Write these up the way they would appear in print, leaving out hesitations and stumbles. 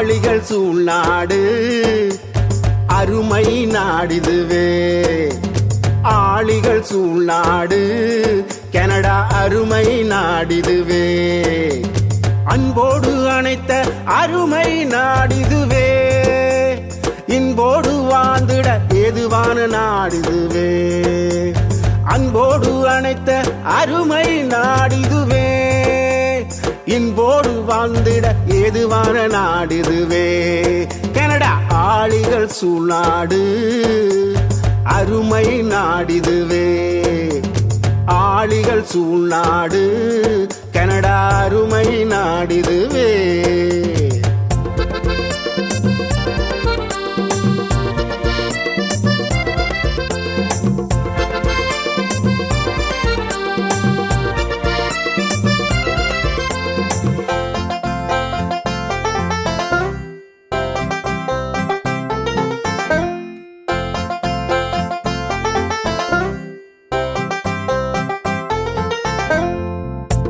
ஆளிகள் சூழ்நாடு அருமை நாடிதுவே. ஆளிகள் சூழ்நாடு கனடா அருமை நாடிதுவே. அன்போடு அணைத்த அருமை நாடிதுவே. இன்போடு வாழ்ந்திட ஏதுவான நாடிதுவே. அன்போடு அணைத்த அருமை நாடிதுவே. இன்போடு வாழ்ந்திட ஏதுவான நாடிதுவே. கனடா ஆளிகள் சூழ்நாடு அருமை நாடிதுவே. ஆளிகள் சூழ்நாடு கனடா அருமை நாடிதுவே.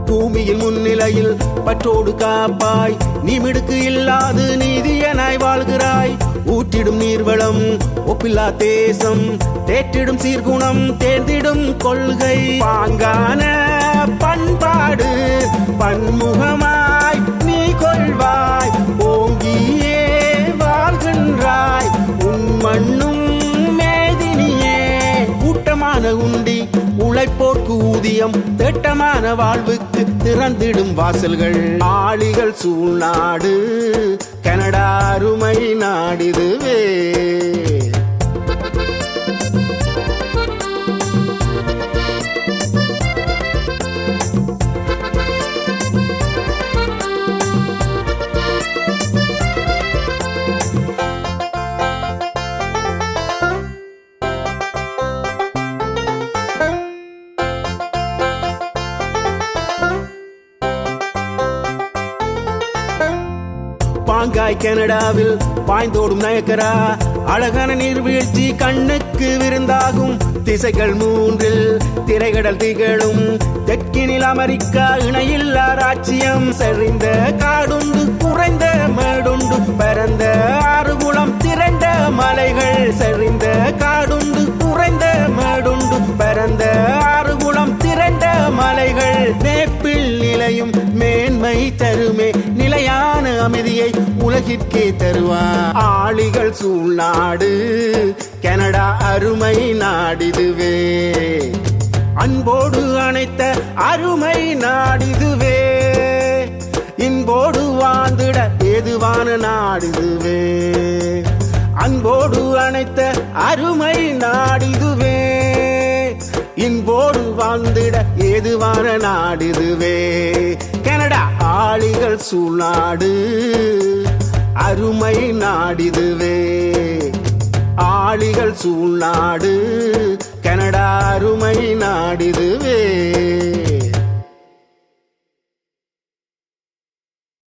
பூமியில் முன்னிலையில் பற்றோடு காப்பாய். நீ மிடுக்கு இல்லாது நீதியனாய் வாழ்கிறாய். ஊற்றிடும் நீர்வளம் ஒப்பில்லா தேசம். தேற்றிடும் சீர்குணம் தேர்ந்திடும் கொள்கை. பாங்கான பண்பாடு பன்முகமாய் நீ கொள்வாய். ஓங்கியே வாழ்கின்றாய் உன் மண்ணும் மேதினியே. ஊட்டமான உண்டி உழைப்போர்க்கு ஊதியம். திட்டமான வாழ்வுக்கு திறந்திடும் வாசல்கள். ஆளிகள் சூழ்நாடு கனடா அருமை நாடிதுவே. பாங்காய் கனடாவில் பாய்ந்தோடும் நயக்கரா. அழகான நீர்வீழ்ச்சி கண்ணுக்கு விருந்தாகும். திசைகள் மூன்றில் திரைகடல் திகழும். தெற்கினில் அமெரிக்கா இணையில்லா ராச்சியம். செறிந்த காடுண்டு குறைந்த மேடுண்டு. பரந்த ஆறுகுளம் திரண்ட மலைகள். செறிந்த காடுண்டு குறைந்த மேடுண்டு. பரந்த ஆறுகுளம் திரண்ட மலைகள். மேப்பில் நிலையும் மேன்மை தருமே. நிலையான அமைதியை உலகிற்கே தருவார். ஆளிகள் சூழ்நாடு கனடா அருமை நாடிதுவே. அன்போடு அணைத்த அருமை நாடிதுவே. இன்போடு வாழ்ந்திட ஏதுவான நாடிதுவே. அன்போடு அணைத்த அருமை நாடிதுவே. இன்போடு வாழ்ந்திட ஏதுவான நாடிதுவே. கனடா ஆளிகள் சூழ்நாடு அருமை நாடிதுவே. ஆளிகள் சூழ்நாடு கனடா அருமை நாடிதுவே.